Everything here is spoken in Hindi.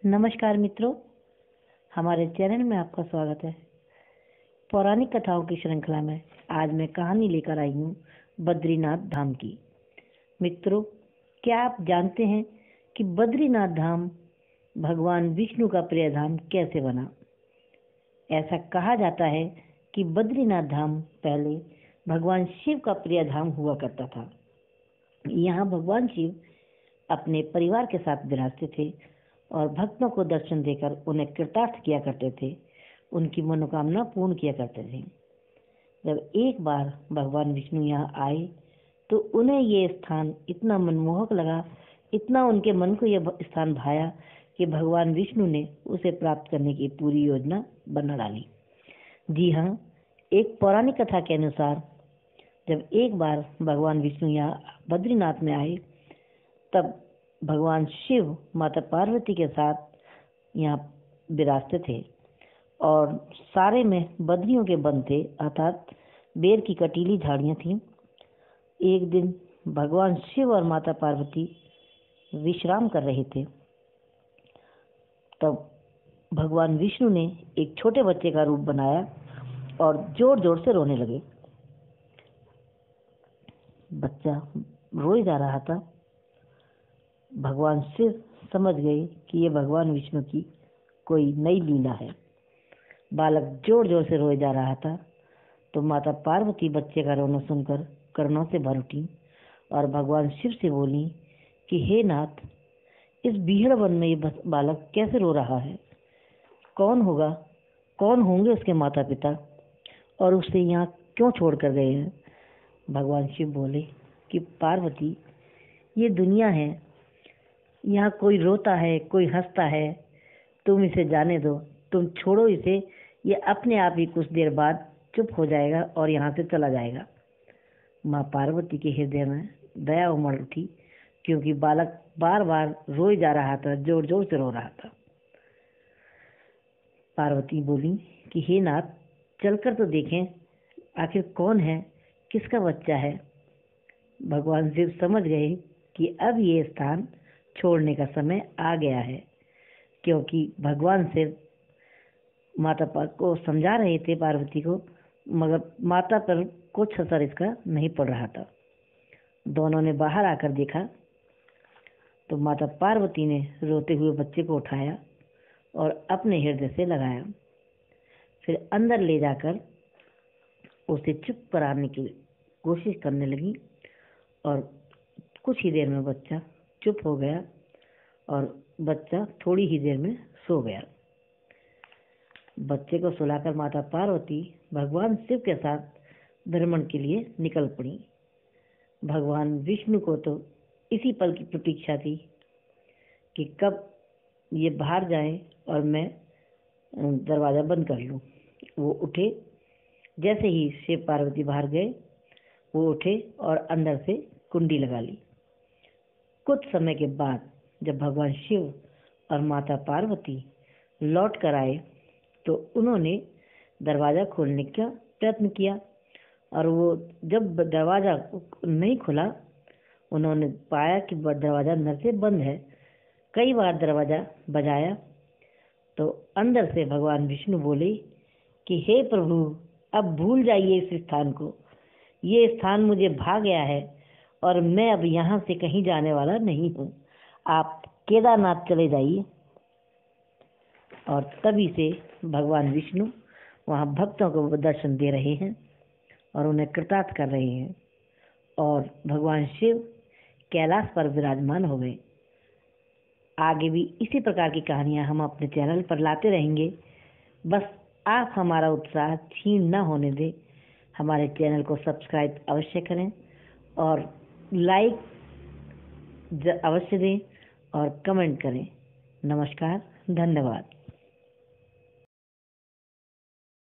नमस्कार मित्रों, हमारे चैनल में आपका स्वागत है। पौराणिक कथाओं की श्रृंखला में आज मैं कहानी लेकर आई हूँ बद्रीनाथ धाम की। मित्रों, क्या आप जानते हैं कि बद्रीनाथ धाम भगवान विष्णु का प्रिय धाम कैसे बना? ऐसा कहा जाता है कि बद्रीनाथ धाम पहले भगवान शिव का प्रिय धाम हुआ करता था। यहाँ भगवान शिव अपने परिवार के साथ विराजते थे और भक्तों को दर्शन देकर उन्हें कृतार्थ किया करते थे, उनकी मनोकामना पूर्ण किया करते थे। जब एक बार भगवान विष्णु यहाँ आए तो उन्हें ये स्थान इतना मनमोहक लगा, इतना उनके मन को यह स्थान भाया कि भगवान विष्णु ने उसे प्राप्त करने की पूरी योजना बना डाली। जी हाँ, एक पौराणिक कथा के अनुसार जब एक बार भगवान विष्णु यहाँ बद्रीनाथ में आए, तब भगवान शिव माता पार्वती के साथ यहाँ विराजते थे और सारे में बद्रियों के वन थे, अर्थात बेर की कटीली झाड़ियाँ थीं। एक दिन भगवान शिव और माता पार्वती विश्राम कर रहे थे, तब भगवान विष्णु ने एक छोटे बच्चे का रूप बनाया और जोर जोर से रोने लगे। बच्चा रोए जा रहा था। भगवान शिव समझ गए कि ये भगवान विष्णु की कोई नई लीला है। बालक जोर जोर से रोए जा रहा था, तो माता पार्वती बच्चे का रोना सुनकर करुणा से भर उठी और भगवान शिव से बोली कि हे नाथ, इस बीहड़ वन में ये बालक कैसे रो रहा है? कौन होगा, कौन होंगे उसके माता पिता, और उसे यहाँ क्यों छोड़ कर गए हैं? भगवान शिव बोले कि पार्वती, ये दुनिया है, यहाँ कोई रोता है, कोई हंसता है, तुम इसे जाने दो, तुम छोड़ो इसे, ये अपने आप ही कुछ देर बाद चुप हो जाएगा और यहाँ से चला जाएगा। माँ पार्वती के हृदय में दया उमड़ उठी, क्योंकि बालक बार बार रोए जा रहा था, जोर जोर से रो रहा था। पार्वती बोली कि हे नाथ, चलकर तो देखें आखिर कौन है, किसका बच्चा है। भगवान शिव समझ गए कि अब ये स्थान छोड़ने का समय आ गया है, क्योंकि भगवान शिव माता को समझा रहे थे पार्वती को, मगर माता पर कुछ असर इसका नहीं पड़ रहा था। दोनों ने बाहर आकर देखा तो माता पार्वती ने रोते हुए बच्चे को उठाया और अपने हृदय से लगाया, फिर अंदर ले जाकर उसे चुप कराने की कोशिश करने लगी और कुछ ही देर में बच्चा चुप हो गया और बच्चा थोड़ी ही देर में सो गया। बच्चे को सुलाकर माता पार्वती भगवान शिव के साथ भ्रमण के लिए निकल पड़ी। भगवान विष्णु को तो इसी पल की प्रतीक्षा थी कि कब ये बाहर जाए और मैं दरवाज़ा बंद कर लूँ। वो उठे, जैसे ही शिव पार्वती बाहर गए वो उठे और अंदर से कुंडी लगा ली। कुछ समय के बाद जब भगवान शिव और माता पार्वती लौट कर आए तो उन्होंने दरवाज़ा खोलने का प्रयत्न किया, और वो जब दरवाज़ा नहीं खुला, उन्होंने पाया कि दरवाज़ा अंदर से बंद है। कई बार दरवाज़ा बजाया तो अंदर से भगवान विष्णु बोले कि हे प्रभु, अब भूल जाइए इस स्थान को, ये स्थान मुझे भा गया है और मैं अब यहाँ से कहीं जाने वाला नहीं हूँ, आप केदारनाथ चले जाइए। और तभी से भगवान विष्णु वहाँ भक्तों को दर्शन दे रहे हैं और उन्हें कृतार्थ कर रहे हैं, और भगवान शिव कैलाश पर विराजमान हो गए। आगे भी इसी प्रकार की कहानियाँ हम अपने चैनल पर लाते रहेंगे। बस आप हमारा उत्साह छीन न होने दें। हमारे चैनल को सब्सक्राइब अवश्य करें और लाइक अवश्य दें और कमेंट करें। नमस्कार, धन्यवाद।